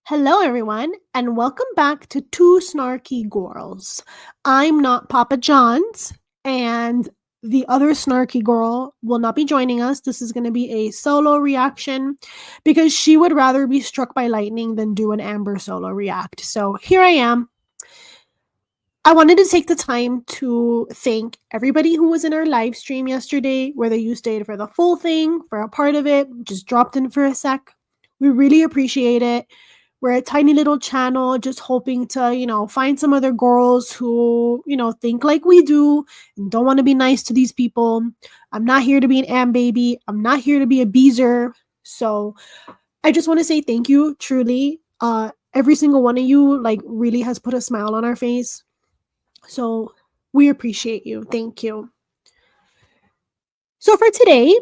Hello, everyone, and welcome back to Two Snarky Girls. I'm not Papa John's, and the other snarky girl will not be joining us. This is going to be a solo reaction because she would rather be struck by lightning than do an Amber solo react. So here I am. I wanted to take the time to thank everybody who was in our live stream yesterday, whether you stayed for the full thing, for a part of it, just dropped in for a sec. We really appreciate it. We're a tiny little channel just hoping to, find some other girls who, think like we do and don't want to be nice to these people. I'm not here to be an am baby. I'm not here to be a beezer. So I just want to say thank you, truly. Every single one of you, really has put a smile on our face. So we appreciate you. Thank you. So for today,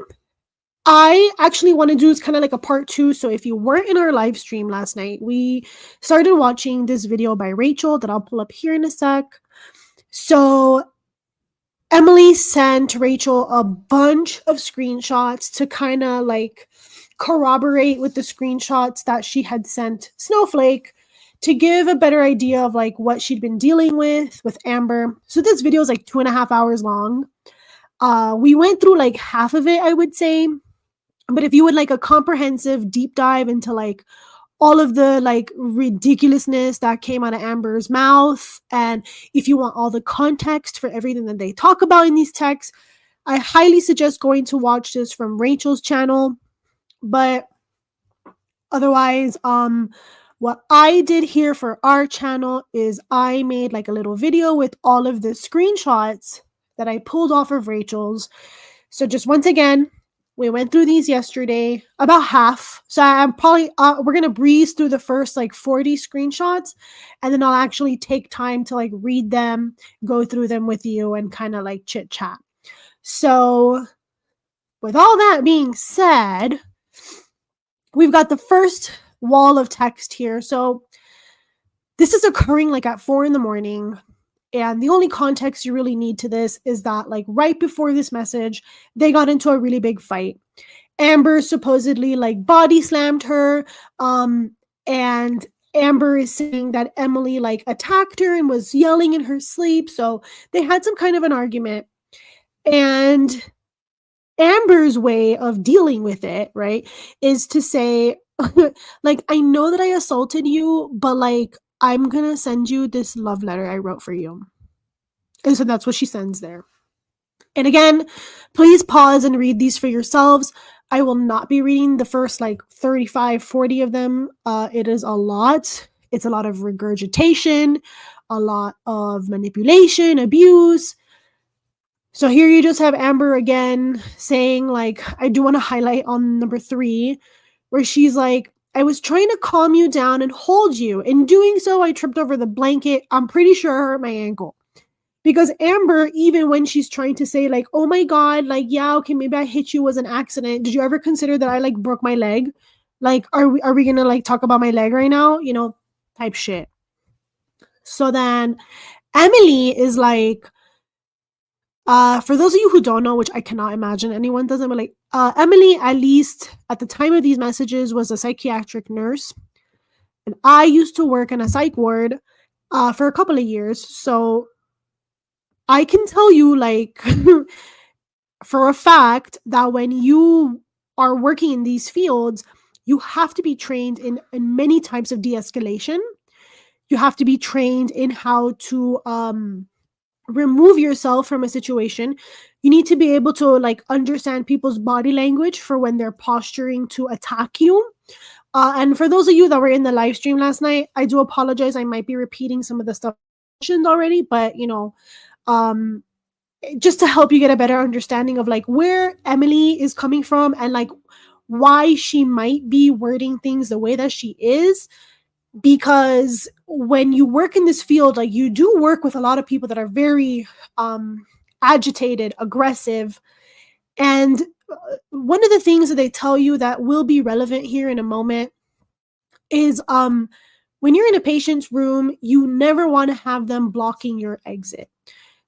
I actually want to do is kind of like a part 2. So if you weren't in our live stream last night, we started watching this video by Rachel that I'll pull up here in a sec. So Emily sent Rachel a bunch of screenshots to kind of like corroborate with the screenshots that she had sent Snowflake to give a better idea of like what she'd been dealing with Amber. So this video is like 2.5 hours long. We went through like half of it, I would say. But if you would like a comprehensive deep dive into like all of the like ridiculousness that came out of Amber's mouth, and if you want all the context for everything that they talk about in these texts, I highly suggest going to watch this from Rachel's channel. But otherwise, what I did here for our channel is I made like a little video with all of the screenshots that I pulled off of Rachel's. So just once again, we went through these yesterday, about half. So I'm probably, we're going to breeze through the first like 40 screenshots, and then I'll actually take time to like read them, go through them with you, and kind of like chit chat. So with all that being said, we've got the first wall of text here. So this is occurring like at 4 a.m. And the only context you really need to this is that like right before this message, they got into a really big fight. Amber supposedly like body slammed her. And Amber is saying that Emily like attacked her and was yelling in her sleep. So they had some kind of an argument. And Amber's way of dealing with it, right, is to say, like, I know that I assaulted you, but like, I'm going to send you this love letter I wrote for you. And so that's what she sends there. And again, please pause and read these for yourselves. I will not be reading the first like 35, 40 of them. It is a lot. It's a lot of regurgitation, a lot of manipulation, abuse. So here you just have Amber again saying like, I do want to highlight on number 3, where she's like, I was trying to calm you down and hold you. In doing so, I tripped over the blanket. I'm pretty sure I hurt my ankle. Because Amber, even when she's trying to say like, oh my God, like, yeah, okay, maybe I hit you, was an accident. Did you ever consider that I like broke my leg? Like, are we going to like talk about my leg right now? Type shit. So then Emily is like, for those of you who don't know, which I cannot imagine anyone doesn't, but like, Emily, at least at the time of these messages, was a psychiatric nurse. And I used to work in a psych ward for a couple of years. So I can tell you, like, for a fact that when you are working in these fields, you have to be trained in many types of de-escalation. You have to be trained in how to remove yourself from a situation. You need to be able to like understand people's body language for when they're posturing to attack you. And for those of you that were in the live stream last night, I do apologize. I might be repeating some of the stuff mentioned already, but just to help you get a better understanding of like where Emily is coming from and like why she might be wording things the way that she is. Because when you work in this field, like you do work with a lot of people that are very agitated, aggressive. And one of the things that they tell you that will be relevant here in a moment is when you're in a patient's room, you never want to have them blocking your exit.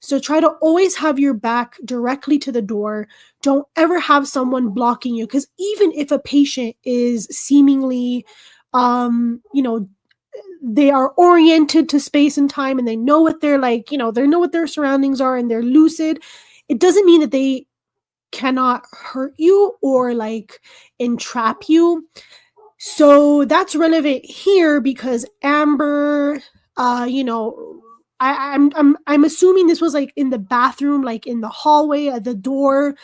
So try to always have your back directly to the door. Don't ever have someone blocking you, because even if a patient is seemingly You know, they are oriented to space and time, and they know what they're like, you know, they know what their surroundings are, and they're lucid. It doesn't mean that they cannot hurt you or like entrap you. So that's relevant here because Amber, you know, I'm assuming this was like in the bathroom, like in the hallway at the door.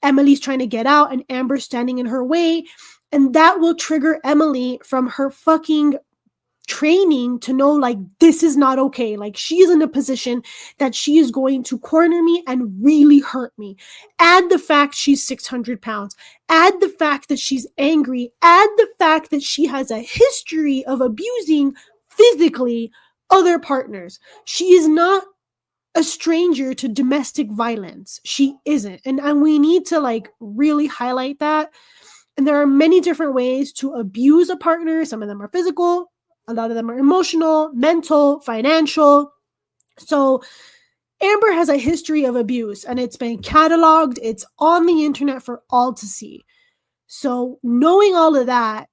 Emily's trying to get out, and Amber's standing in her way, and that will trigger Emily from her fucking training to know like this is not okay. Like she's in a position that she is going to corner me and really hurt me. Add the fact she's 600 pounds, add the fact that she's angry, add the fact that she has a history of abusing physically other partners. She is not a stranger to domestic violence. She isn't. And we need to like really highlight that. And there are many different ways to abuse a partner. Some of them are physical, a lot of them are emotional, mental, financial. So Amber has a history of abuse, and it's been cataloged. It's on the internet for all to see. So knowing all of that,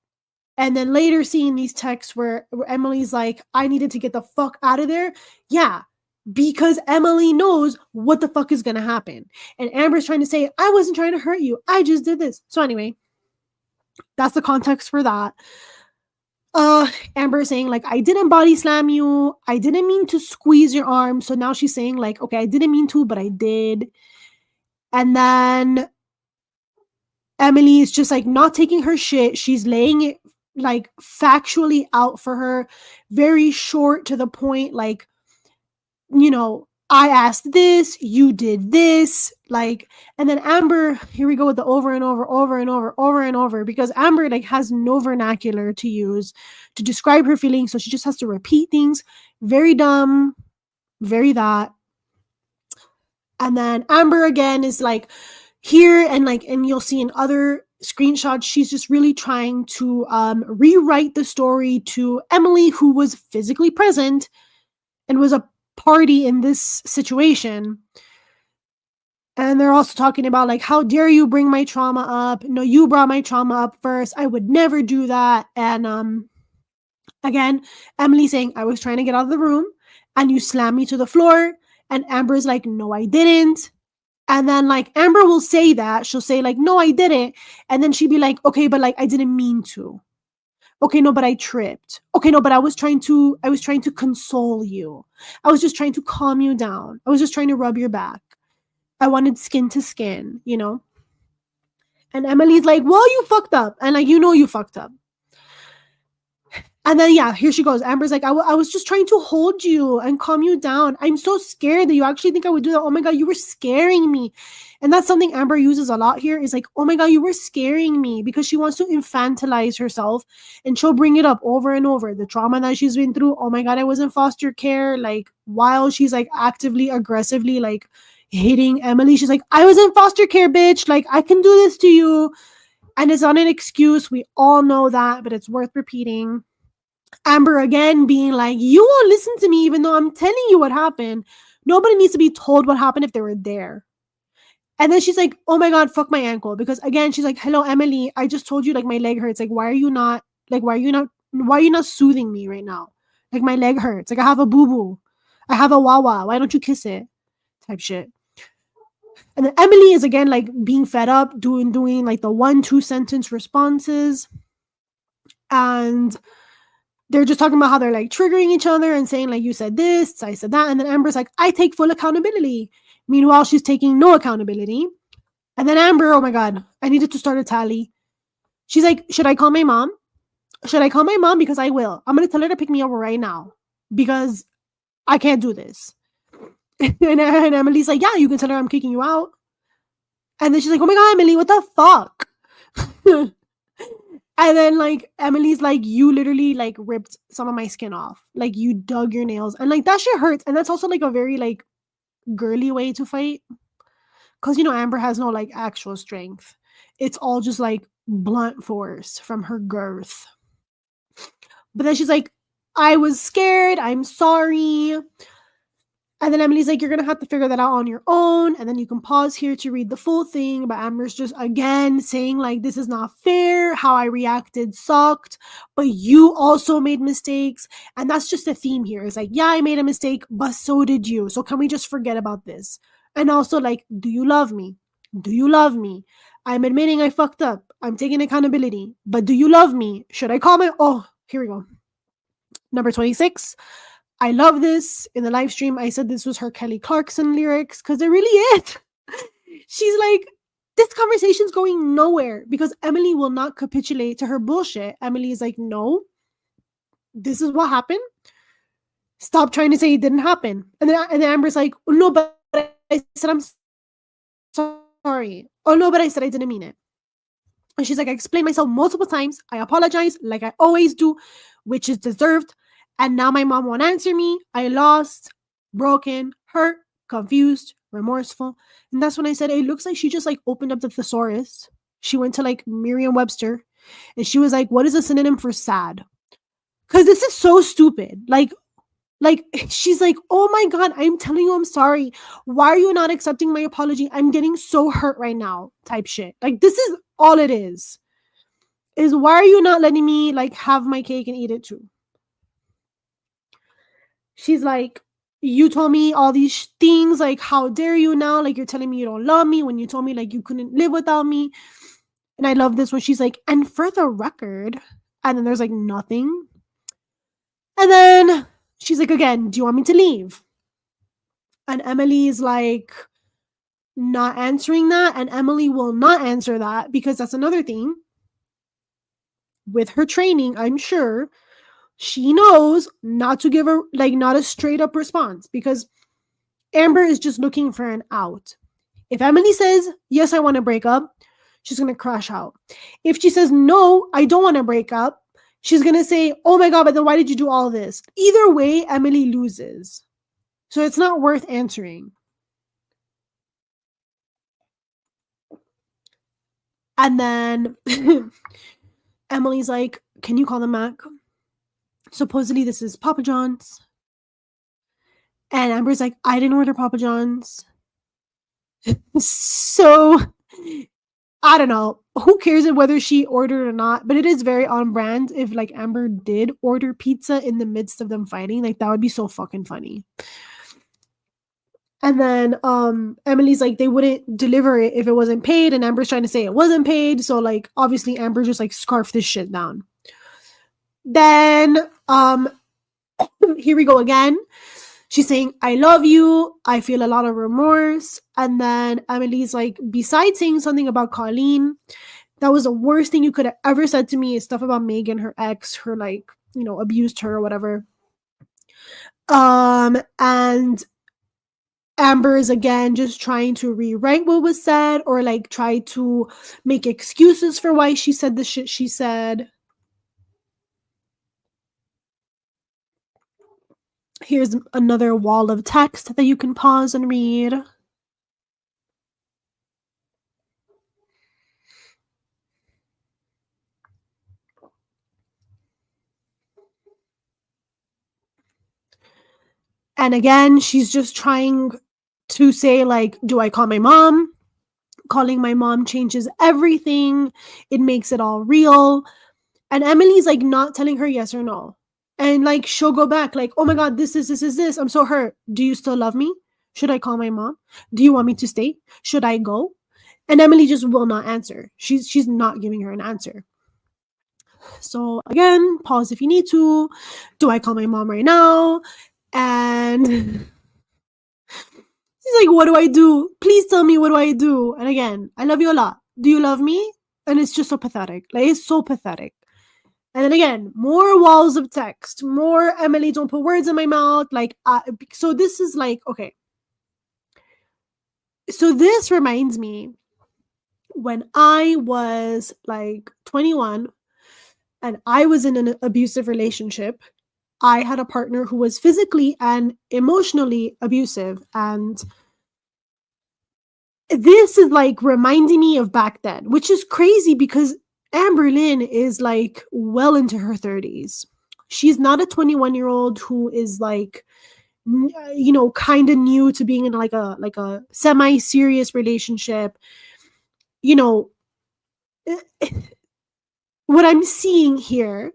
and then later seeing these texts where Emily's like, I needed to get the fuck out of there. Yeah, because Emily knows what the fuck is going to happen. And Amber's trying to say, I wasn't trying to hurt you. I just did this. So anyway, that's the context for that. Amber saying like, I didn't body slam you. I didn't mean to squeeze your arm. So now she's saying like, okay, I didn't mean to, but I did. And then Emily is just like not taking her shit. She's laying it like factually out for her, very short to the point. Like, you know, I asked this, you did this, like, and then Amber, here we go with the over and over, because Amber like has no vernacular to use to describe her feelings, so she just has to repeat things. Very dumb, very that. And then Amber again is like here, and like, and you'll see in other screenshots, she's just really trying to rewrite the story to Emily, who was physically present and was a party in this situation. And they're also talking about like, how dare you bring my trauma up? No, you brought my trauma up first. I would never do that. And again, Emily saying, I was trying to get out of the room and you slammed me to the floor. And Amber's like, no, I didn't. And then like Amber will say that. She'll say like, no, I didn't. And then she'd be like, okay, but like I didn't mean to. Okay, no, but I tripped. Okay, no, but I was trying to console you. I was just trying to calm you down. I was just trying to rub your back. I wanted skin to skin, you know? And Emily's like, well, you fucked up. And like, you know, you fucked up. And then, yeah, here she goes. Amber's like, I was just trying to hold you and calm you down. I'm so scared that you actually think I would do that. Oh my God, you were scaring me. And that's something Amber uses a lot here is like, oh my God, you were scaring me, because she wants to infantilize herself, and she'll bring it up over and over. The trauma that she's been through. Oh my God, I was in foster care. Like while she's like actively, aggressively, like hitting Emily, she's like, I was in foster care, bitch. Like I can do this to you. And it's not an excuse. We all know that, but it's worth repeating. Amber again being like, you won't listen to me even though I'm telling you what happened. Nobody needs to be told what happened if they were there. And then she's like, oh my God, fuck my ankle. Because again, she's like, hello, Emily, I just told you like my leg hurts. Like, why are you not soothing me right now? Like my leg hurts. Like I have a boo-boo. I have a wawa. Why don't you kiss it? Type shit. And then Emily is again like being fed up, doing like the 1-2 sentence responses. And they're just talking about how they're like triggering each other and saying like, you said this, I said that. And then Amber's like, I take full accountability. Meanwhile, she's taking no accountability. And then Amber, oh my God, I needed to start a tally. She's like, should I call my mom? Should I call my mom? Because I will. I'm going to tell her to pick me up right now because I can't do this. And Emily's like, yeah, you can tell her I'm kicking you out. And then she's like, oh my God, Emily, what the fuck? And then like Emily's like, you literally like ripped some of my skin off. Like you dug your nails. And like that shit hurts. And that's also like a very like girly way to fight. Cause you know, Amber has no like actual strength. It's all just like blunt force from her girth. But then she's like, I was scared. I'm sorry. And then Emily's like, you're going to have to figure that out on your own. And then you can pause here to read the full thing. But Amber's just again saying, like, this is not fair. How I reacted sucked. But you also made mistakes. And that's just a theme here. It's like, yeah, I made a mistake, but so did you. So can we just forget about this? And also, like, do you love me? Do you love me? I'm admitting I fucked up. I'm taking accountability. But do you love me? Should I call my... Oh, here we go. Number 26. I love this. In the live stream, I said this was her Kelly Clarkson lyrics because they're really it. She's like, this conversation's going nowhere because Emily will not capitulate to her bullshit. Emily is like, no, this is what happened. Stop trying to say it didn't happen. And then Amber's like, oh, no, but I said I'm sorry. Oh, no, but I said I didn't mean it. And she's like, I explained myself multiple times. I apologize like I always do, which is deserved. And now my mom won't answer me. I lost, broken, hurt, confused, remorseful. And that's when I said, it looks like she just like opened up the thesaurus. She went to like Merriam-Webster and she was like, what is a synonym for sad? Because this is so stupid. Like she's like, oh my God, I'm telling you I'm sorry. Why are you not accepting my apology? I'm getting so hurt right now type shit. Like this is all it is why are you not letting me like have my cake and eat it too? She's like, you told me all these things, like, how dare you now? Like, you're telling me you don't love me when you told me, like, you couldn't live without me. And I love this when she's like, and for the record, and then there's like nothing. And then she's like, again, do you want me to leave? And Emily's like, not answering that. And Emily will not answer that because that's another thing. With her training, I'm sure she knows not to give her, like, not a straight up response because Amber is just looking for an out. If Emily says, yes, I want to break up, she's going to crash out. If she says, no, I don't want to break up, she's going to say, oh my God, but then why did you do all this? Either way, Emily loses. So it's not worth answering. And then Emily's like, can you call them back? Supposedly this is Papa John's. And Amber's like, I didn't order Papa John's. So, I don't know. Who cares whether she ordered or not? But it is very on brand if, like, Amber did order pizza in the midst of them fighting. Like, that would be so fucking funny. And then Emily's like, they wouldn't deliver it if it wasn't paid. And Amber's trying to say it wasn't paid. So, like, obviously Amber just, like, scarfed this shit down. Then, here we go again. She's saying, I love you. I feel a lot of remorse. And then Emily's like, besides saying something about Colleen, that was the worst thing you could have ever said to me is stuff about Megan, her ex, her, like, you know, abused her or whatever. And Amber is again just trying to rewrite what was said or like try to make excuses for why she said the shit she said. Here's another wall of text that you can pause and read. And again, she's just trying to say, like, do I call my mom? Calling my mom changes everything. It makes it all real. And Emily's like not telling her yes or no. And like she'll go back like, oh my God, this. I'm so hurt. Do you still love me? Should I call my mom? Do you want me to stay? Should I go? And Emily just will not answer. She's not giving her an answer. So again, pause if you need to. Do I call my mom right now? And she's like, what do I do? Please tell me, what do I do? And again, I love you a lot. Do you love me? And it's just so pathetic. Like, it's so pathetic. And then again, more walls of text, more Emily, don't put words in my mouth. Like, so this is like, okay. So this reminds me when I was like 21 and I was in an abusive relationship. I had a partner who was physically and emotionally abusive. And this is like reminding me of back then, which is crazy because Amberlynn is like well into her 30s. She's not a 21-year-old who is like, kind of new to being in like a semi-serious relationship, you know, what I'm seeing here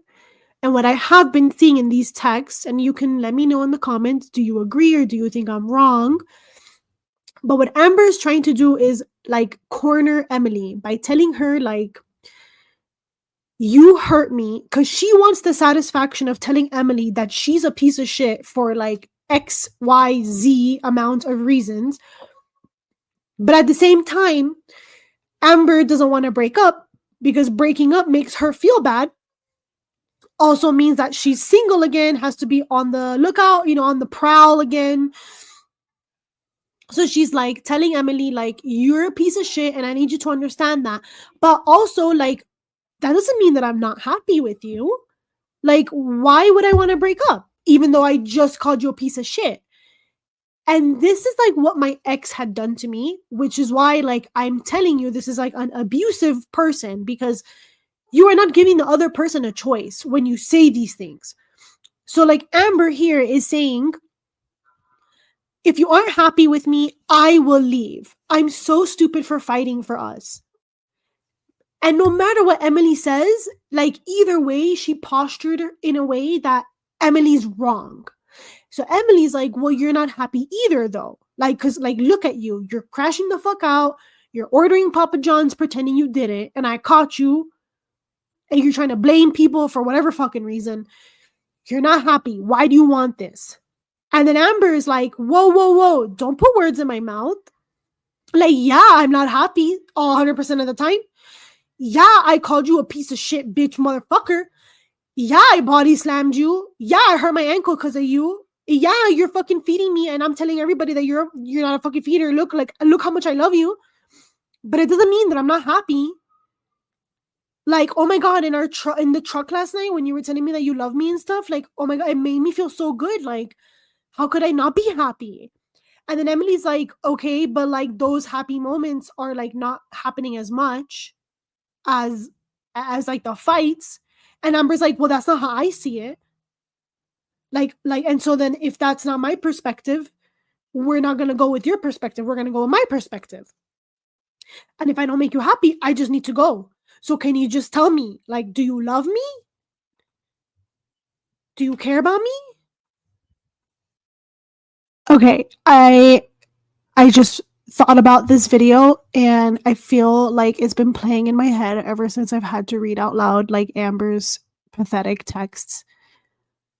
and what I have been seeing in these texts, and you can let me know in the comments, do you agree or do you think I'm wrong? But what Amber is trying to do is like corner Emily by telling her like, you hurt me, because she wants the satisfaction of telling Emily that she's a piece of shit for like XYZ amount of reasons. But at the same time, Amber doesn't want to break up because breaking up makes her feel bad. Also means that she's single again, has to be on the lookout, on the prowl again. So she's like telling Emily, like, you're a piece of shit and I need you to understand that. But also, like, that doesn't mean that I'm not happy with you. Like, why would I want to break up? Even though I just called you a piece of shit. And this is like what my ex had done to me, which is why, like, I'm telling you, this is like an abusive person, because you are not giving the other person a choice when you say these things. So, like, Amber here is saying, if you aren't happy with me, I will leave. I'm so stupid for fighting for us. And no matter what Emily says, like, either way, she postured her in a way that Emily's wrong. So Emily's like, well, you're not happy either, though. Like, because, like, look at you. You're crashing the fuck out. You're ordering Papa John's pretending you did it. And I caught you. And you're trying to blame people for whatever fucking reason. You're not happy. Why do you want this? And then Amber is like, whoa, whoa, whoa. Don't put words in my mouth. Like, yeah, I'm not happy 100% of the time. Yeah, I called you a piece of shit, bitch, motherfucker. Yeah, I body slammed you. Yeah, I hurt my ankle because of you. Yeah, you're fucking feeding me, and I'm telling everybody that you're not a fucking feeder. Look how much I love you. But it doesn't mean that I'm not happy. Like, oh my god, in the truck last night when you were telling me that you love me and stuff, like, oh my god, it made me feel so good. Like, how could I not be happy? And then Emily's like, okay, but like those happy moments are like not happening as much as like the fights. And Amber's like, well, that's not how I see it. And so then if that's not my perspective, we're not gonna go with your perspective. We're gonna go with my perspective. And if I don't make you happy, I just need to go. So can you just tell me, like, do you love me? Do you care about me? Okay, I just thought about this video and I feel like it's been playing in my head ever since I've had to read out loud like Amber's pathetic texts.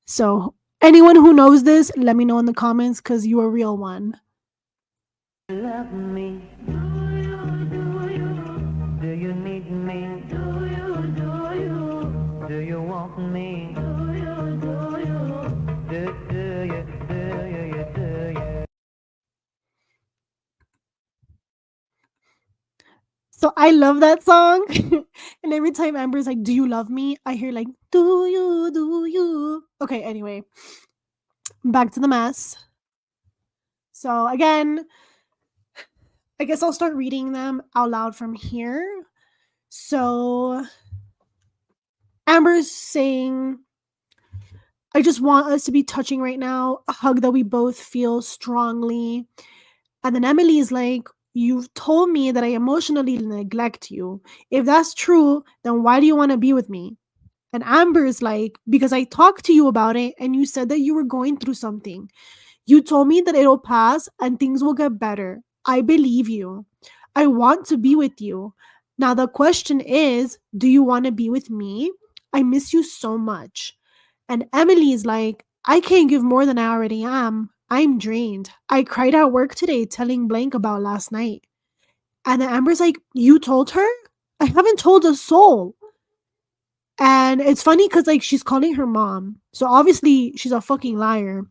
So anyone who knows this, let me know in the comments because you're a real one. Love me. Do you need me? Do you want me? So I love that song. And every time Amber's like, do you love me? I hear like, do you? Okay, anyway. Back to the mess. So again, I guess I'll start reading them out loud from here. So Amber's saying, I just want us to be touching right now, a hug that we both feel strongly. And then Emily is like, you've told me that I emotionally neglect you. If that's true, then why do you want to be with me? And Amber is like, because I talked to you about it and you said that you were going through something. You told me that it'll pass and things will get better. I believe you. I want to be with you. Now the question is, do you want to be with me? I miss you so much. And Emily is like, I can't give more than I already am. I'm drained. I cried at work today telling Blank about last night. And then Amber's like, you told her? I haven't told a soul. And it's funny because like she's calling her mom. So obviously she's a fucking liar.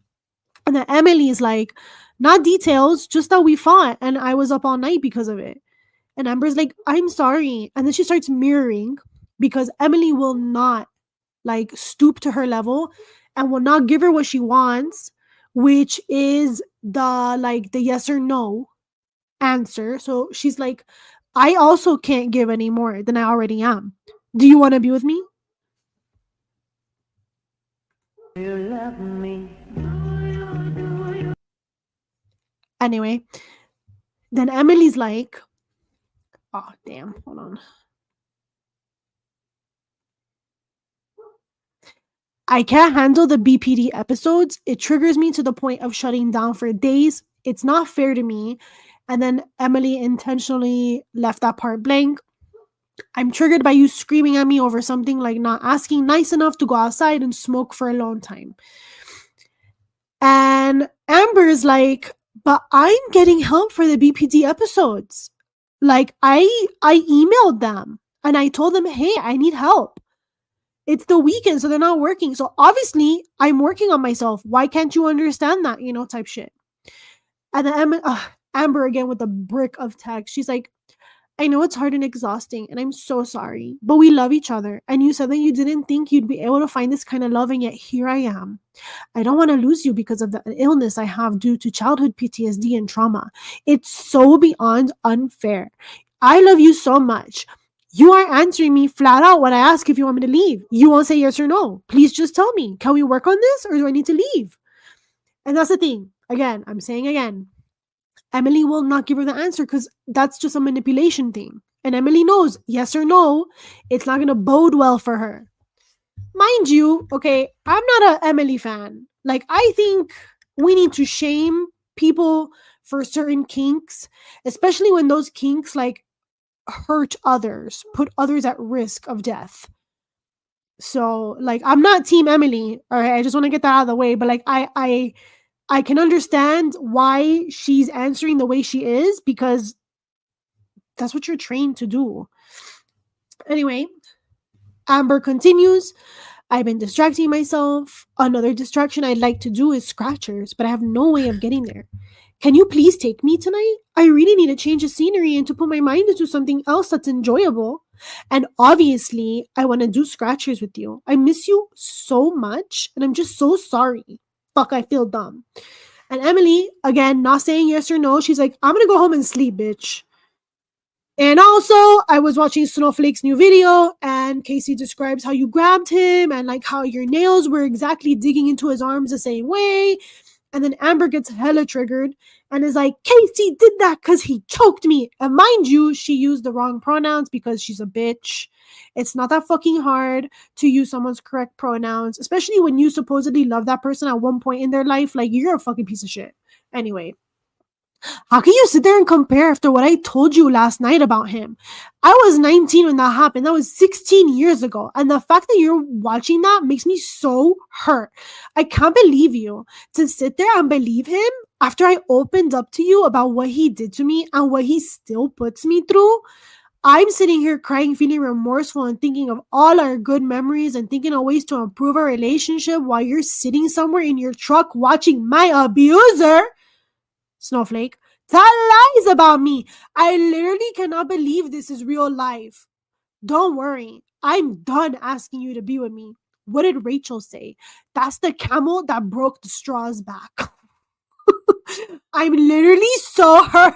And then Emily is like, not details, just that we fought and I was up all night because of it. And Amber's like, I'm sorry. And then she starts mirroring because Emily will not like stoop to her level and will not give her what she wants, which is the yes or no answer. So she's like, I also can't give any more than I already am. Do you want to be with me? Do you love me? Anyway, then Emily's like, oh, damn, hold on. I can't handle the BPD episodes. It triggers me to the point of shutting down for days. It's not fair to me. And then Emily intentionally left that part blank. I'm triggered by you screaming at me over something like not asking nice enough to go outside and smoke for a long time. And Amber's like, but I'm getting help for the BPD episodes. Like I emailed them and I told them, hey, I need help. It's the weekend, so they're not working. So obviously, I'm working on myself. Why can't you understand that? Type shit. And then Amber again with a brick of text. She's like, I know it's hard and exhausting, and I'm so sorry, but we love each other. And you said that you didn't think you'd be able to find this kind of love, and yet here I am. I don't want to lose you because of the illness I have due to childhood PTSD and trauma. It's so beyond unfair. I love you so much. You aren't answering me flat out when I ask if you want me to leave. You won't say yes or no. Please just tell me. Can we work on this or do I need to leave? And that's the thing. Again, I'm saying again, Emily will not give her the answer because that's just a manipulation thing. And Emily knows, yes or no, it's not going to bode well for her. Mind you, okay, I'm not a Emily fan. Like, I think we need to shame people for certain kinks, especially when those kinks, like, hurt others, put others at risk of death. So, like, I'm not team Emily. All right, I just want to get that out of the way. But like, I can understand why she's answering the way she is because that's what you're trained to do. Anyway, Amber continues. I've been distracting myself. Another distraction I'd like to do is scratchers, but I have no way of getting there. Can you please take me tonight? I really need a change of scenery and to put my mind into something else that's enjoyable. And obviously, I want to do scratchers with you. I miss you so much, and I'm just so sorry. Fuck, I feel dumb. And Emily, again, not saying yes or no, she's like, I'm going to go home and sleep, bitch. And also, I was watching Snowflake's new video, and Casey describes how you grabbed him and like how your nails were exactly digging into his arms the same way. And then Amber gets hella triggered and is like, Casey did that because he choked me. And mind you, she used the wrong pronouns because she's a bitch. It's not that fucking hard to use someone's correct pronouns, especially when you supposedly love that person at one point in their life. Like, you're a fucking piece of shit. Anyway, how can you sit there and compare after what I told you last night about him? I was 19 when that happened. That was 16 years ago. And the fact that you're watching that makes me so hurt. I can't believe you to sit there and believe him after I opened up to you about what he did to me and what he still puts me through. I'm sitting here crying, feeling remorseful and thinking of all our good memories and thinking of ways to improve our relationship while you're sitting somewhere in your truck watching my abuser, Snowflake, tell lies about me. I literally cannot believe this is real life. Don't worry. I'm done asking you to be with me. What did Rachel say? That's the camel that broke the straw's back. I'm literally so hurt.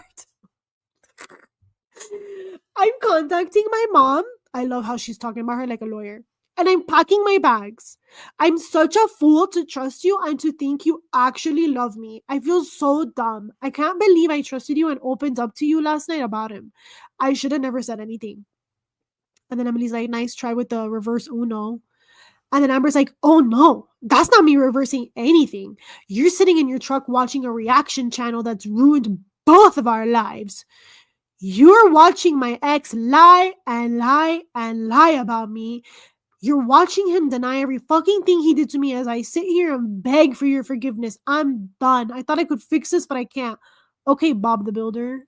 I'm contacting my mom. I love how she's talking about her like a lawyer. And I'm packing my bags. I'm such a fool to trust you and to think you actually love me. I feel so dumb. I can't believe I trusted you and opened up to you last night about him. I should have never said anything. And then Emily's like, nice try with the reverse Uno. And then Amber's like, oh no, that's not me reversing anything. You're sitting in your truck watching a reaction channel that's ruined both of our lives. You're watching my ex lie and lie and lie about me. You're watching him deny every fucking thing he did to me as I sit here and beg for your forgiveness. I'm done. I thought I could fix this, but I can't. Okay, Bob the Builder.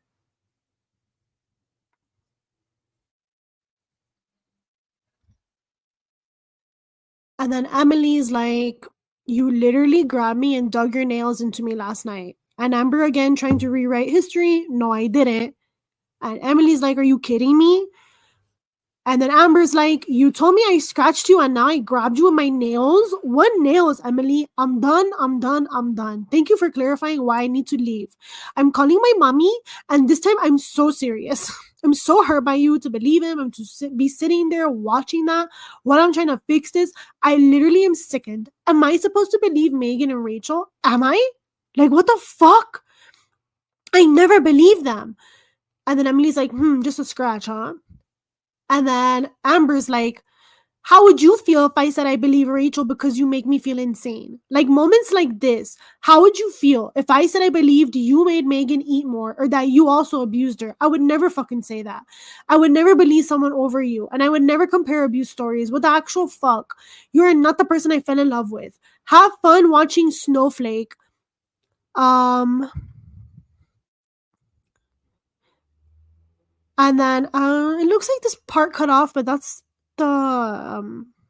And then Emily's like, you literally grabbed me and dug your nails into me last night. And Amber again trying to rewrite history. No, I didn't. And Emily's like, are you kidding me? And then Amber's like, you told me I scratched you and now I grabbed you with my nails? What nails, Emily? I'm done. Thank you for clarifying why I need to leave. I'm calling my mommy and this time I'm so serious. I'm so hurt by you to believe him. I'm to be sitting there watching that while I'm trying to fix this. I literally am sickened. Am I supposed to believe Megan and Rachel? Am I? Like, what the fuck? I never believe them. And then Emily's like, just a scratch, huh? And then Amber's like, how would you feel if I said I believe Rachel because you make me feel insane? Like moments like this, how would you feel if I said I believed you made Megan eat more or that you also abused her? I would never fucking say that. I would never believe someone over you. And I would never compare abuse stories. What the actual fuck? You are not the person I fell in love with. Have fun watching Snowflake. And then it looks like this part cut off, but that's the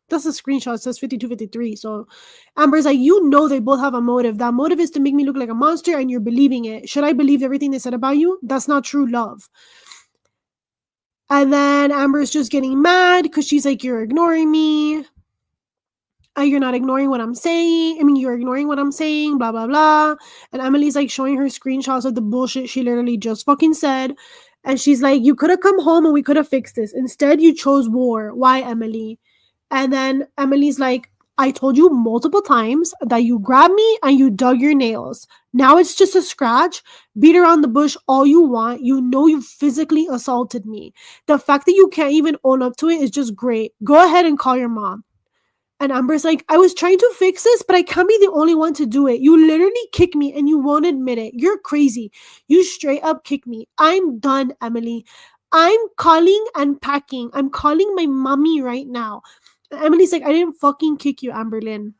screenshot. It says 5253. So Amber's like, you know they both have a motive. That motive is to make me look like a monster and you're believing it. Should I believe everything they said about you? That's not true love. And then Amber's just getting mad because she's like, you're ignoring me. You're not ignoring what I'm saying. I mean, you're ignoring what I'm saying, blah, blah, blah. And Emily's like showing her screenshots of the bullshit she literally just fucking said. And she's like, you could have come home and we could have fixed this. Instead, you chose war. Why, Emily? And then Emily's like, I told you multiple times that you grabbed me and you dug your nails. Now it's just a scratch. Beat around the bush all you want. You know you physically assaulted me. The fact that you can't even own up to it is just great. Go ahead and call your mom. And Amber's like, I was trying to fix this, but I can't be the only one to do it. You literally kick me and you won't admit it. You're crazy. You straight up kick me. I'm done, Emily. I'm calling and packing. I'm calling my mommy right now. And Emily's like, I didn't fucking kick you, Amberlynn.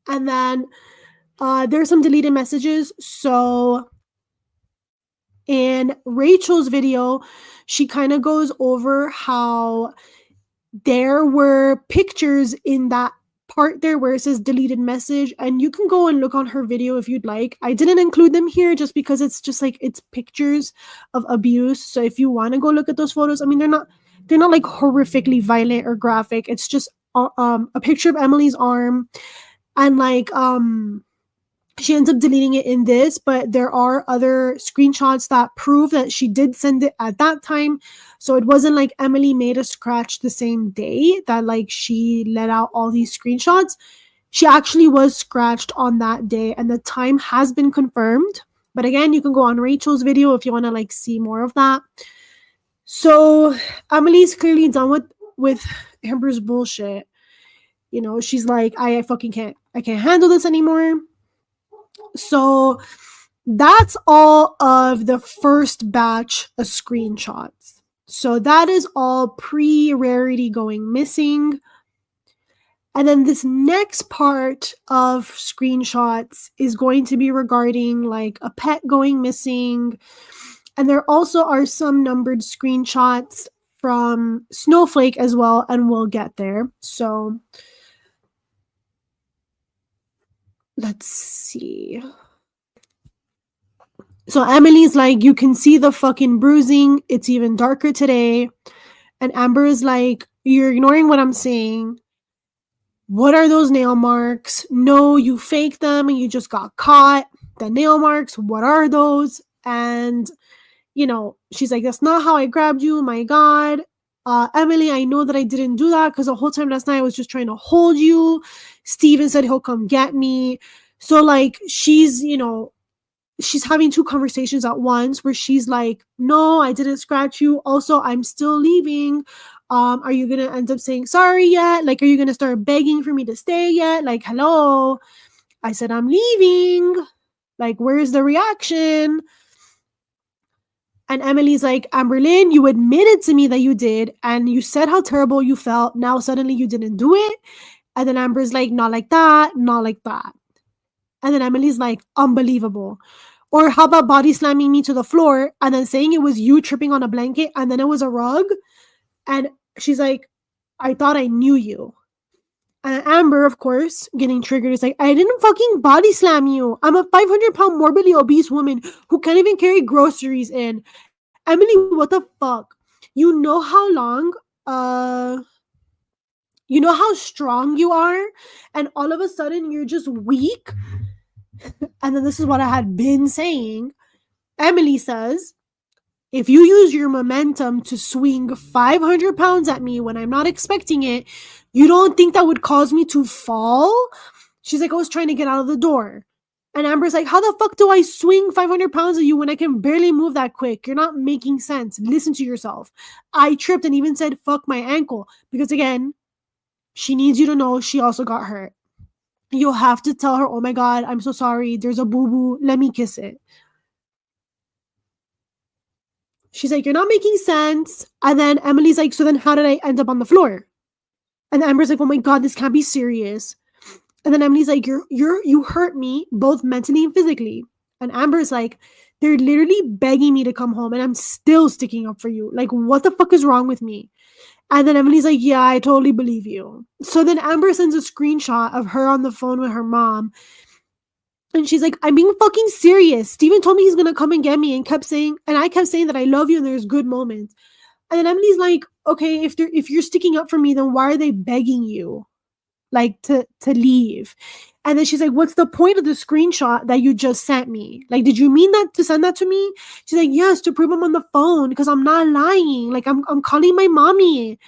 And then there's some deleted messages. So in Rachel's video, she kind of goes over how there were pictures in that part there where it says deleted message, and you can go and look on her video if you'd like. I didn't include them here just because it's just like it's pictures of abuse. So if you want to go look at those photos, I mean they're not like horrifically violent or graphic. It's just a picture of Emily's arm, and like she ends up deleting it in this, but there are other screenshots that prove that she did send it at that time. So it wasn't like Emily made a scratch the same day that like she let out all these screenshots. She actually was scratched on that day and the time has been confirmed. But again, you can go on Rachel's video if you want to like see more of that. So Emily's clearly done with Amber's bullshit. You know, she's like, I can't handle this anymore. So that's all of the first batch of screenshots. So that is all pre-Rarity going missing. And then this next part of screenshots is going to be regarding like a pet going missing. And there also are some numbered screenshots from Snowflake as well, and we'll get there. So let's see. So Emily's like, you can see the fucking bruising. It's even darker today. And Amber is like, you're ignoring what I'm saying. What are those nail marks? No, you faked them and you just got caught. The nail marks, what are those? And, you know, she's like, that's not how I grabbed you. My God. Emily, I know that I didn't do that because the whole time last night I was just trying to hold you. Steven said he'll come get me. So, like, she's, you know, she's having two conversations at once where she's like, no, I didn't scratch you. Also, I'm still leaving. Are you going to end up saying sorry yet? Like, are you going to start begging for me to stay yet? Like, hello. I said, I'm leaving. Like, where's the reaction? And Emily's like, Amberlynn, you admitted to me that you did. And you said how terrible you felt. Now suddenly you didn't do it. And then Amber's like, not like that. Not like that. And then Emily's like, unbelievable. Or how about body slamming me to the floor and then saying it was you tripping on a blanket and then it was a rug? And she's like, I thought I knew you. And Amber, of course, getting triggered, is like, I didn't fucking body slam you. I'm a 500-pound morbidly obese woman who can't even carry groceries in. Emily, what the fuck? You know how long, you know how strong you are, and all of a sudden you're just weak. And then this is what I had been saying. Emily says, if you use your momentum to swing 500 pounds at me when I'm not expecting it, you don't think that would cause me to fall? She's like, I was trying to get out of the door. And Amber's like, how the fuck do I swing 500 pounds of you when I can barely move that quick? You're not making sense. Listen to yourself. I tripped and even said, fuck my ankle. Because again, she needs you to know she also got hurt. You'll have to tell her, oh my God, I'm so sorry. There's a boo-boo. Let me kiss it. She's like, you're not making sense. And then Emily's like, so then how did I end up on the floor? And Amber's like, oh my God, this can't be serious. And then Emily's like, you hurt me both mentally and physically. And Amber's like, they're literally begging me to come home and I'm still sticking up for you. Like, what the fuck is wrong with me? And then Emily's like, yeah, I totally believe you. So then Amber sends a screenshot of her on the phone with her mom. And she's like, I'm being fucking serious. Steven told me he's going to come and get me and I kept saying that I love you and there's good moments. And then Emily's like, okay, if you're sticking up for me, then why are they begging you like to leave? And then she's like, what's the point of the screenshot that you just sent me? Like, did you mean that to send that to me? She's like, yes, to prove I'm on the phone because I'm not lying. Like, I'm calling my mommy.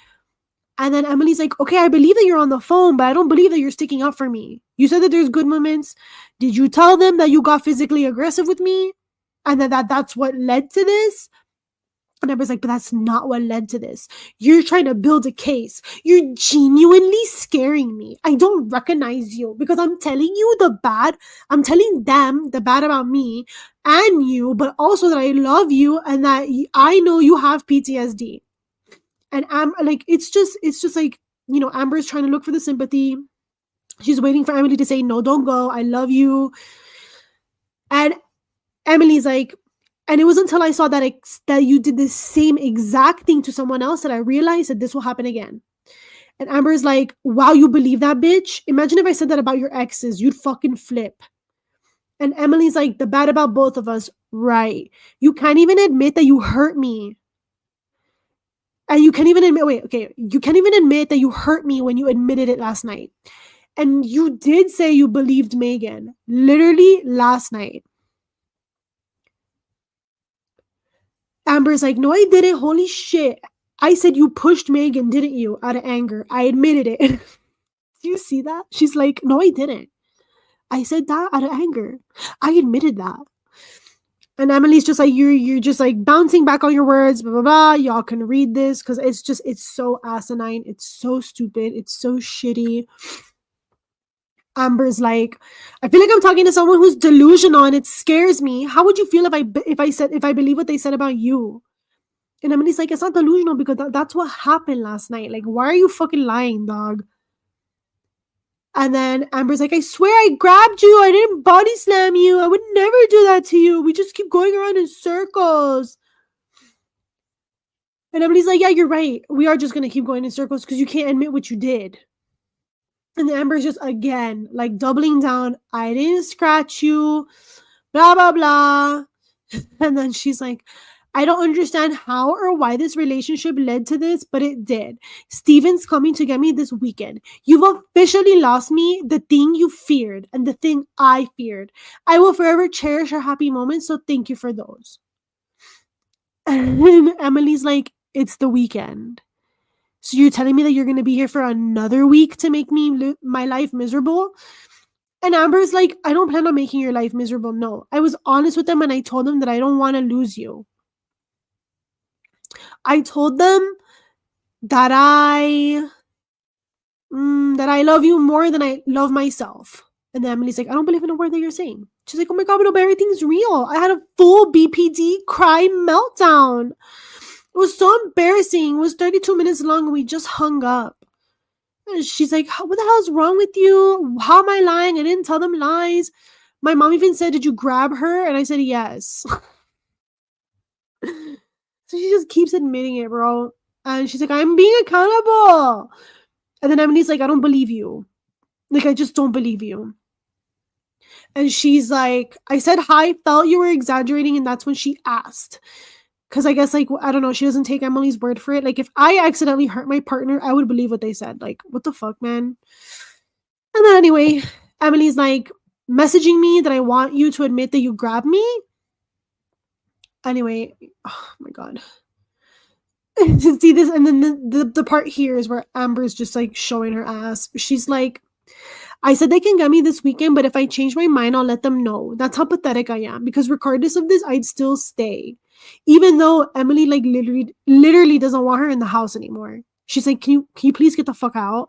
And then Emily's like, okay, I believe that you're on the phone, but I don't believe that you're sticking up for me. You said that there's good moments. Did you tell them that you got physically aggressive with me? And then that's what led to this? And Amber's like, but that's not what led to this. You're trying to build a case. You're genuinely scaring me. I don't recognize you because I'm telling you the bad. I'm telling them the bad about me and you, but also that I love you and that I know you have PTSD. And I'm like, it's just like, you know, Amber's trying to look for the sympathy. She's waiting for Emily to say, no, don't go. I love you. And Emily's like, and it was until I saw that you did the same exact thing to someone else that I realized that this will happen again. And Amber's like, wow, you believe that, bitch? Imagine if I said that about your exes. You'd fucking flip. And Emily's like, the bad about both of us. Right. You can't even admit that you hurt me. And you can't even admit, you can't even admit that you hurt me when you admitted it last night. And you did say you believed Megan. Literally last night. Amber's like, no, I didn't. Holy shit. I said you pushed Megan, didn't you? Out of anger. I admitted it. Do you see that? She's like, no, I didn't. I said that out of anger. I admitted that. And Emily's just like, you're just like bouncing back on your words, blah, blah, blah. Y'all can read this because it's so asinine. It's so stupid. It's so shitty. Amber's like, I feel like I'm talking to someone who's delusional and it scares me. How would you feel if I believe what they said about you? And Emily's like, it's not delusional because that's what happened last night. Like, why are you fucking lying, dog? And then Amber's like, I swear I grabbed you. I didn't body slam you. I would never do that to you. We just keep going around in circles. And Emily's like, yeah, you're right. We are just going to keep going in circles because you can't admit what you did. And then Amber's just, again, like doubling down. I didn't scratch you. Blah, blah, blah. And then she's like, I don't understand how or why this relationship led to this, but it did. Steven's coming to get me this weekend. You've officially lost me the thing you feared and the thing I feared. I will forever cherish our happy moments, so thank you for those. And Emily's like, it's the weekend. So you're telling me that you're going to be here for another week to make me my life miserable? And Amber's like, I don't plan on making your life miserable. No, I was honest with them and I told them that I don't want to lose you. I told them that I love you more than I love myself. And then Emily's like, I don't believe in a word that you're saying. She's like, oh my God, but everything's real. I had a full BPD cry meltdown. It was so embarrassing. It was 32 minutes long and we just hung up. And she's like, what the hell's wrong with you? How am I lying? I didn't tell them lies. My mom even said, did you grab her? And I said, yes. So she just keeps admitting it, bro. And she's like, I'm being accountable. And then Emily's like, I don't believe you. Like, I just don't believe you. And she's like, I said, hi, felt you were exaggerating. And that's when she asked. Because I guess, like, I don't know, she doesn't take Emily's word for it. Like, if I accidentally hurt my partner, I would believe what they said. Like, what the fuck, man? And then anyway, Emily's like, messaging me that I want you to admit that you grabbed me. Anyway, oh my God. To see this, and then the part here is where Amber's just like showing her ass. She's like, I said they can get me this weekend, but if I change my mind, I'll let them know. That's how pathetic I am. Because regardless of this, I'd still stay. Even though Emily like literally doesn't want her in the house anymore. She's like, can you please get the fuck out?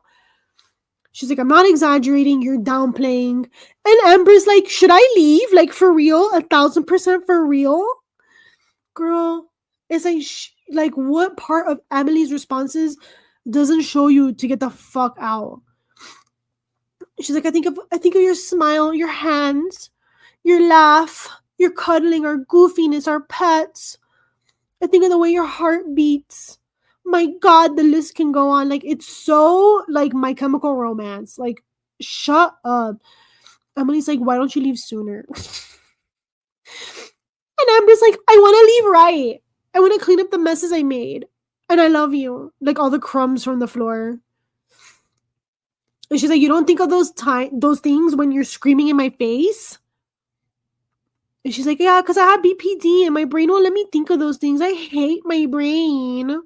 She's like, I'm not exaggerating, you're downplaying. And Amber's like, should I leave? Like, for real? 1,000% for real? Girl, it's like what part of Emily's responses doesn't show you to get the fuck out? She's like, I think of your smile, your hands, your laugh, your cuddling, our goofiness, our pets. I think of the way your heart beats. My God, the list can go on. Like, it's so like My Chemical Romance. Like, shut up. Emily's like, why don't you leave sooner? And Amber's like, I want to leave right. I want to clean up the messes I made. And I love you. Like all the crumbs from the floor. And she's like, you don't think of those things when you're screaming in my face? And she's like, yeah, because I have BPD and my brain won't let me think of those things. I hate my brain.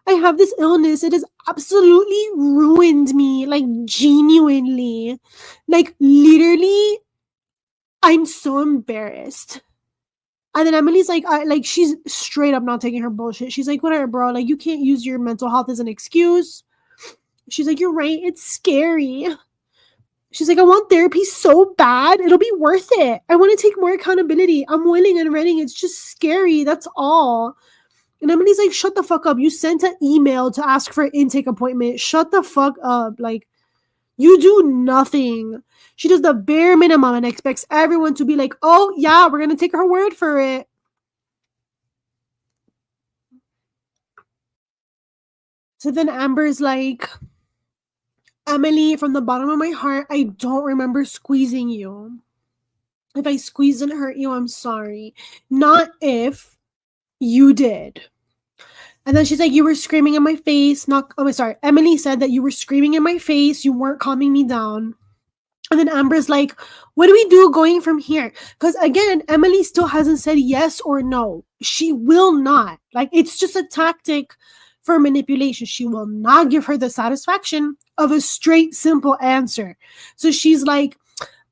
I have this illness. It has absolutely ruined me. Like, genuinely. Like, literally, I'm so embarrassed. And then Emily's like, she's straight up not taking her bullshit. She's like, whatever, bro. Like, you can't use your mental health as an excuse. She's like, you're right. It's scary. She's like, I want therapy so bad. It'll be worth it. I want to take more accountability. I'm willing and ready. It's just scary. That's all. And Emily's like, shut the fuck up. You sent an email to ask for an intake appointment. Shut the fuck up. Like, you do nothing. She does the bare minimum and expects everyone to be like, oh, yeah, we're going to take her word for it. So then Amber's like, Emily, from the bottom of my heart, I don't remember squeezing you. If I squeezed and hurt you, I'm sorry. Not if you did. And then she's like, you were screaming in my face. Emily said that you were screaming in my face. You weren't calming me down. And then Amber's like, what do we do going from here? Because again, Emily still hasn't said yes or no. She will not. Like, it's just a tactic for manipulation. She will not give her the satisfaction of a straight, simple answer. So she's like,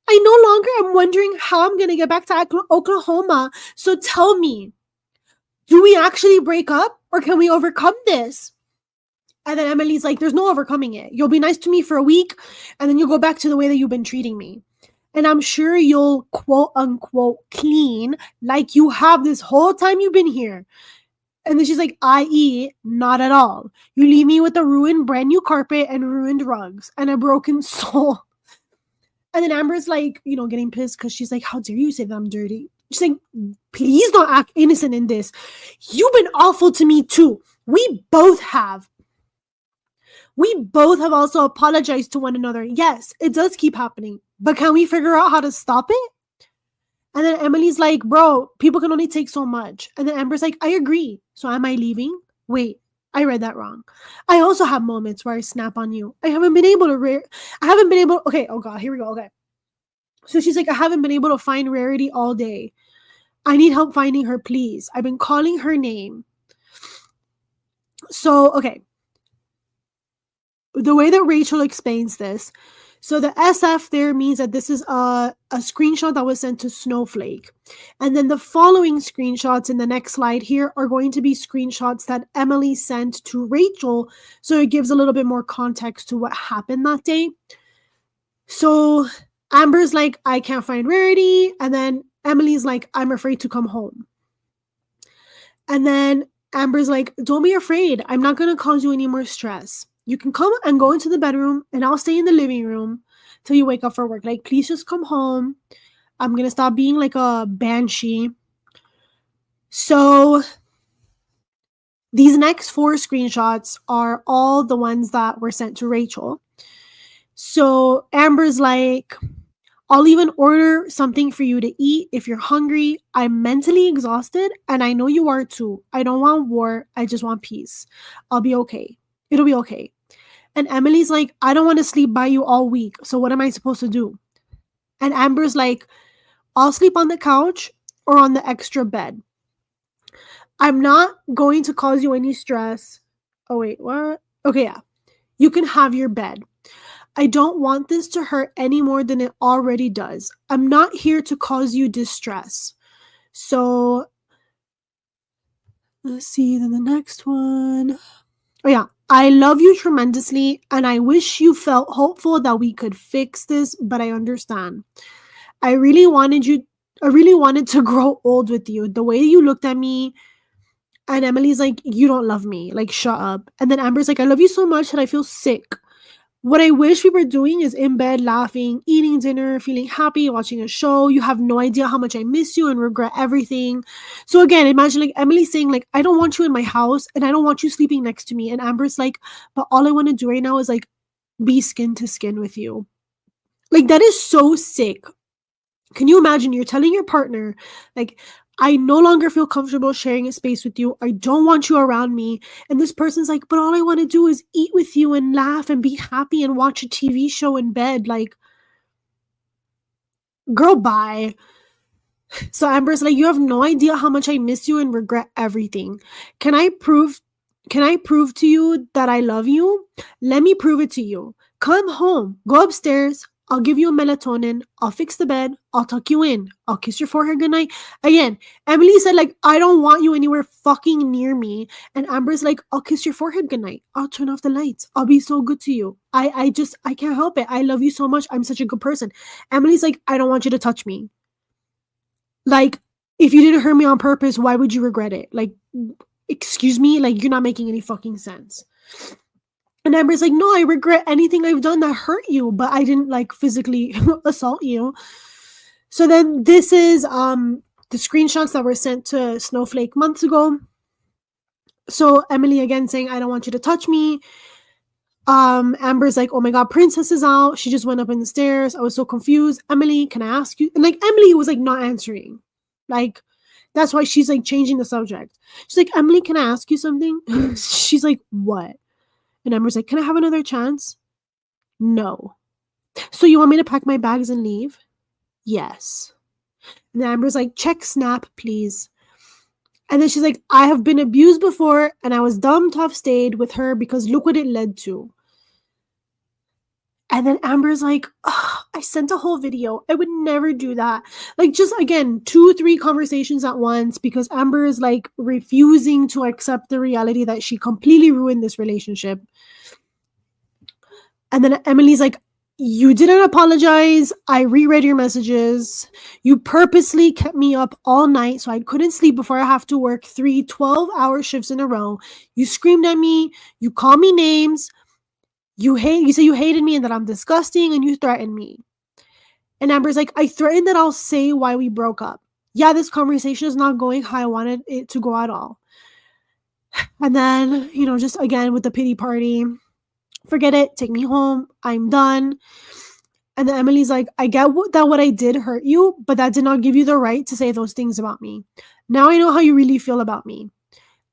I no longer am wondering how I'm going to get back to Oklahoma. So tell me, do we actually break up or can we overcome this? And then Emily's like, there's no overcoming it. You'll be nice to me for a week and then you'll go back to the way that you've been treating me. And I'm sure you'll quote unquote clean like you have this whole time you've been here. And then she's like, i.e., not at all. You leave me with a ruined brand new carpet and ruined rugs and a broken soul. And then Amber's like, getting pissed because she's like, how dare you say that I'm dirty? She's like, please don't act innocent in this. You've been awful to me too. We both have. We both have also apologized to one another. Yes, it does keep happening. But can we figure out how to stop it? And then Emily's like, bro, people can only take so much. And then Amber's like, I agree. So am I leaving? Wait, I read that wrong. I also have moments where I snap on you. Okay, oh God, here we go. Okay. So she's like, I haven't been able to find Rarity all day. I need help finding her, please. I've been calling her name. So, okay. The way that Rachel explains this, so the SF there means that this is a screenshot that was sent to Snowflake. And then the following screenshots in the next slide here are going to be screenshots that Emily sent to Rachel. So it gives a little bit more context to what happened that day. So Amber's like, I can't find Rarity. And then Emily's like, I'm afraid to come home. And then Amber's like, don't be afraid. I'm not going to cause you any more stress. You can come and go into the bedroom and I'll stay in the living room till you wake up for work. Like, please just come home. I'm going to stop being like a banshee. So these next 4 screenshots are all the ones that were sent to Rachel. So Amber's like, I'll even order something for you to eat if you're hungry. I'm mentally exhausted and I know you are too. I don't want war. I just want peace. I'll be okay. It'll be okay. And Emily's like, I don't want to sleep by you all week. So what am I supposed to do? And Amber's like, I'll sleep on the couch or on the extra bed. I'm not going to cause you any stress. Oh, wait, what? Okay, yeah. You can have your bed. I don't want this to hurt any more than it already does. I'm not here to cause you distress. So let's see, then the next one. Oh yeah. I love you tremendously and I wish you felt hopeful that we could fix this, but I understand. I really wanted to grow old with you. The way you looked at me, and Emily's like, you don't love me. Like, shut up. And then Amber's like, I love you so much that I feel sick. What I wish we were doing is in bed, laughing, eating dinner, feeling happy, watching a show. You have no idea how much I miss you and regret everything. So again, imagine like Emily saying like, I don't want you in my house and I don't want you sleeping next to me. And Amber's like, but all I want to do right now is like be skin to skin with you. Like that is so sick. Can you imagine you're telling your partner like, I no longer feel comfortable sharing a space with you. I don't want you around me. And this person's like, but all I want to do is eat with you and laugh and be happy and watch a TV show in bed. Like, girl, bye. So Amber's like, you have no idea how much I miss you and regret everything. Can I prove to you that I love you? Let me prove it to you. Come home. Go upstairs. I'll give you a melatonin. I'll fix the bed. I'll tuck you in. I'll kiss your forehead goodnight. Again, Emily said, like, I don't want you anywhere fucking near me. And Amber's like, I'll kiss your forehead goodnight. I'll turn off the lights. I'll be so good to you. I can't help it. I love you so much. I'm such a good person. Emily's like, I don't want you to touch me. Like, if you didn't hurt me on purpose, why would you regret it? Like, excuse me? Like, you're not making any fucking sense. And Amber's like, no, I regret anything I've done that hurt you, but I didn't like physically assault you. So then this is the screenshots that were sent to Snowflake months ago. So Emily again saying, I don't want you to touch me. Amber's like, oh my God, Princess is out. She just went up in the stairs. I was so confused. Emily, can I ask you? And like Emily was like not answering. Like, that's why she's like changing the subject. She's like, Emily, can I ask you something? She's like, what? And Amber's like, can I have another chance? No. So you want me to pack my bags and leave? Yes. And Amber's like, check Snap, please. And then she's like, I have been abused before and I was dumb tough stayed with her because look what it led to. And then Amber's like, oh, I sent a whole video. I would never do that. Like, just again, 2-3 conversations at once because Amber is like refusing to accept the reality that she completely ruined this relationship. And then Emily's like, you didn't apologize. I reread your messages. You purposely kept me up all night so I couldn't sleep before I have to work 3 12-hour shifts in a row. You screamed at me. You called me names. You say you hated me and that I'm disgusting and you threatened me. And Amber's like, I threatened that I'll say why we broke up. Yeah, this conversation is not going how I wanted it to go at all. And then, just again with the pity party, forget it, take me home, I'm done. And then Emily's like, I get that what I did hurt you, but that did not give you the right to say those things about me. Now I know how you really feel about me.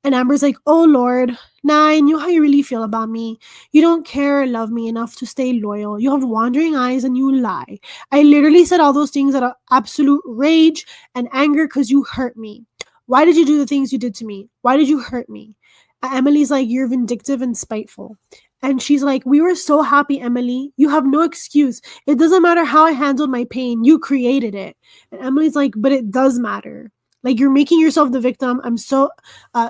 And Amber's like, oh Lord, nah, I knew how you really feel about me. You don't care or love me enough to stay loyal. You have wandering eyes and you lie. I literally said all those things out of absolute rage and anger because you hurt me. Why did you do the things you did to me? Why did you hurt me? And Emily's like, you're vindictive and spiteful. And she's like, we were so happy, Emily. You have no excuse. It doesn't matter how I handled my pain. You created it. And Emily's like, but it does matter. Like, you're making yourself the victim. I'm so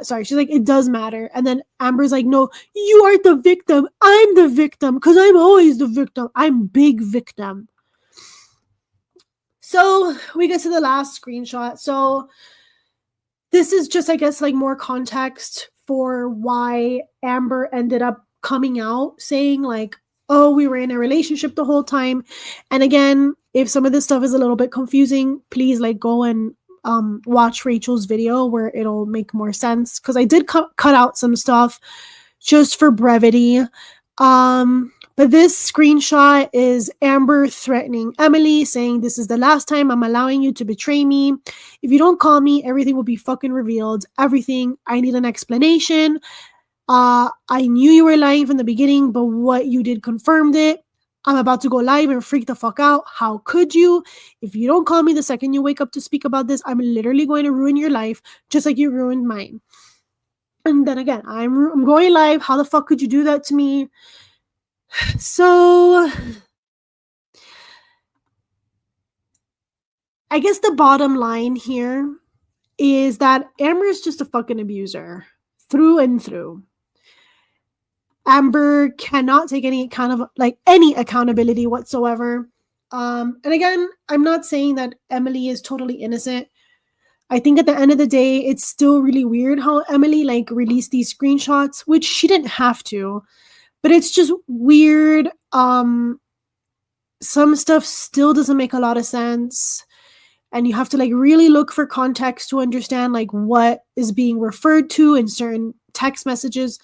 sorry. She's like, it does matter. And then Amber's like, no, you aren't the victim. I'm the victim because I'm always the victim. I'm big victim. So we get to the last screenshot. So this is just, I guess, like more context for why Amber ended up coming out saying like, oh, we were in a relationship the whole time. And again, if some of this stuff is a little bit confusing, please like go and watch Rachel's video where it'll make more sense, because I did cut out some stuff just for brevity. But this screenshot is Amber threatening Emily, saying, this is the last time I'm allowing you to betray me. If you don't call me, everything will be fucking revealed. Everything. I need an explanation. I knew you were lying from the beginning, but what you did confirmed it. I'm about to go live and freak the fuck out. How could you? If you don't call me the second you wake up to speak about this, I'm literally going to ruin your life just like you ruined mine. And then again, I'm going live. How the fuck could you do that to me? So I guess the bottom line here is that Amber is just a fucking abuser through and through. Amber cannot take any kind of any accountability whatsoever. And again, I'm not saying that Emily is totally innocent. I think at the end of the day, it's still really weird how Emily released these screenshots, which she didn't have to, but it's just weird. Some stuff still doesn't make a lot of sense, and you have to really look for context to understand what is being referred to in certain text messages.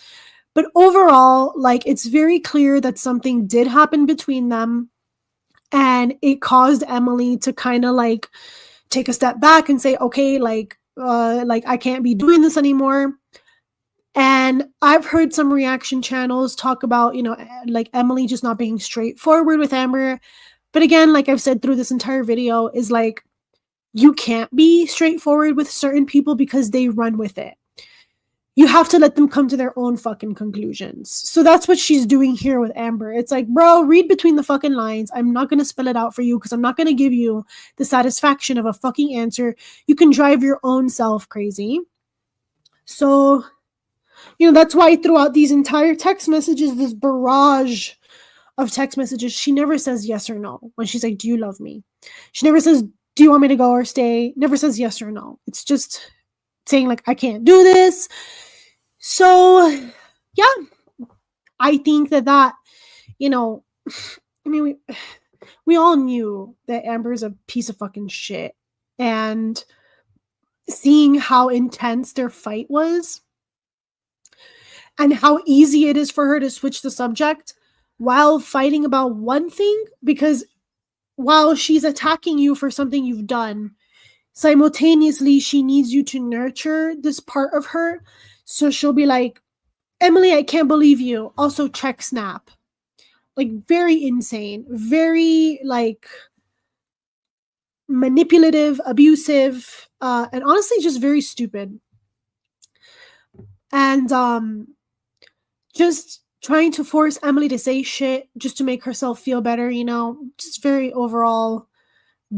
But overall, it's very clear that something did happen between them, and it caused Emily to kind of take a step back and say, okay, I can't be doing this anymore. And I've heard some reaction channels talk about, Emily just not being straightforward with Amber. But again, like I've said through this entire video, is you can't be straightforward with certain people because they run with it. You have to let them come to their own fucking conclusions. So that's what she's doing here with Amber. It's bro, read between the fucking lines. I'm not going to spell it out for you because I'm not going to give you the satisfaction of a fucking answer. You can drive your own self crazy. So, that's why throughout these entire text messages, this barrage of text messages, she never says yes or no. When she's like, do you love me? She never says, do you want me to go or stay? Never says yes or no. It's just saying I can't do this. So yeah, I think that we all knew that Amber's a piece of fucking shit, and seeing how intense their fight was and how easy it is for her to switch the subject while fighting about one thing, because while she's attacking you for something you've done, simultaneously she needs you to nurture this part of her. So she'll be like, Emily, I can't believe you. Also check snap. Very insane. Very manipulative, abusive, and honestly just very stupid. And just trying to force Emily to say shit just to make herself feel better, just very overall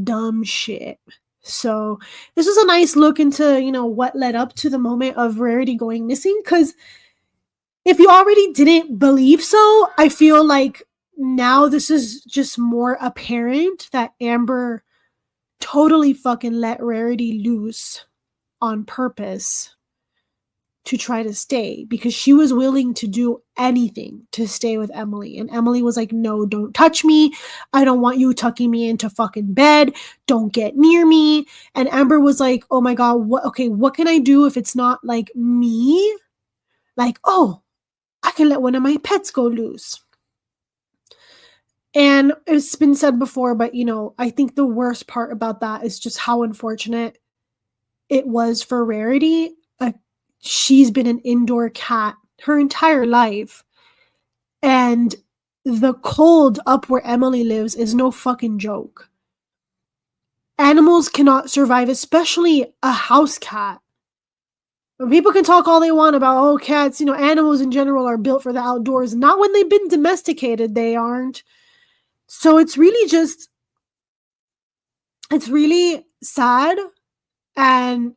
dumb shit. So this was a nice look into, what led up to the moment of Rarity going missing. Because if you already didn't believe so, I feel like now this is just more apparent that Amber totally fucking let Rarity loose on purpose to try to stay, because she was willing to do anything to stay with Emily. And Emily was like, no, don't touch me. I don't want you tucking me into fucking bed. Don't get near me. And Amber was like, oh my God, what can I do if it's not me? Oh, I can let one of my pets go loose. And it's been said before, but I think the worst part about that is just how unfortunate it was for Rarity. She's been an indoor cat her entire life. And the cold up where Emily lives is no fucking joke. Animals cannot survive, especially a house cat. People can talk all they want about, cats, animals in general are built for the outdoors. Not when they've been domesticated, they aren't. So it's really sad, and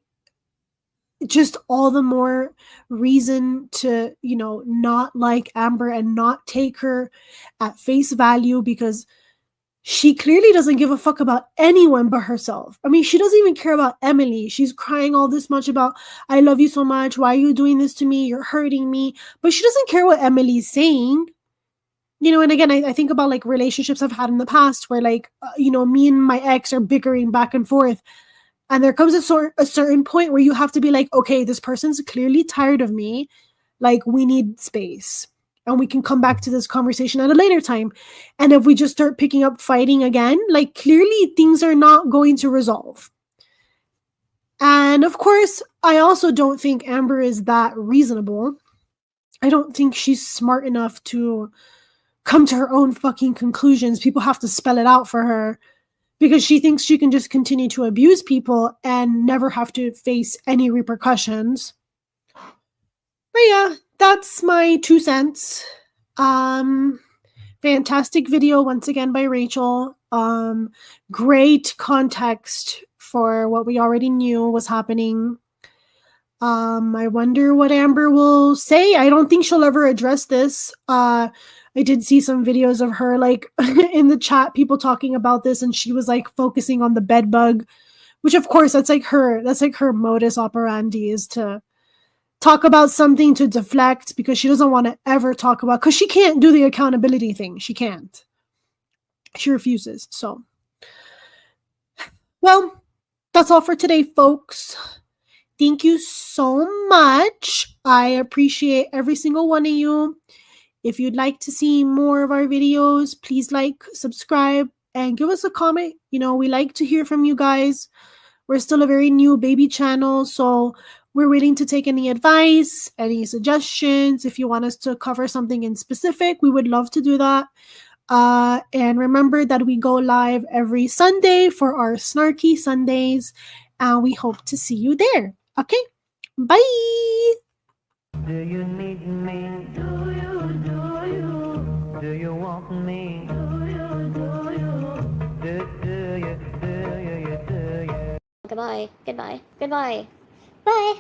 just all the more reason to, not like Amber and not take her at face value, because she clearly doesn't give a fuck about anyone but herself. I mean, she doesn't even care about Emily. She's crying all this much about, I love you so much. Why are you doing this to me? You're hurting me. But she doesn't care what Emily's saying. And again, I think about relationships I've had in the past where me and my ex are bickering back and forth. And there comes a certain point where you have to be like, okay, this person's clearly tired of me. We need space. And we can come back to this conversation at a later time. And if we just start picking up fighting again, clearly things are not going to resolve. And of course, I also don't think Amber is that reasonable. I don't think she's smart enough to come to her own fucking conclusions. People have to spell it out for her, because she thinks she can just continue to abuse people and never have to face any repercussions. But yeah, that's my 2 cents. fantastic video once again by Rachel. Great context for what we already knew was happening. I wonder what Amber will say. I don't think she'll ever address this. I did see some videos of her like in the chat, people talking about this, and she was like focusing on the bed bug, which of course that's like her modus operandi, is to talk about something to deflect because she doesn't want to ever talk about, because she can't do the accountability thing. She can't. She refuses. So, well, that's all for today, folks. Thank you so much. I appreciate every single one of you. If you'd like to see more of our videos, please like, subscribe, and give us a comment. You know, we like to hear from you guys. We're still a very new baby channel, so we're willing to take any advice, any suggestions. If you want us to cover something in specific, we would love to do that. And remember that we go live every Sunday for our Snarky Sundays, and we hope to see you there. Okay, bye! Do you need me? Do you want me? Do you? Goodbye. Bye.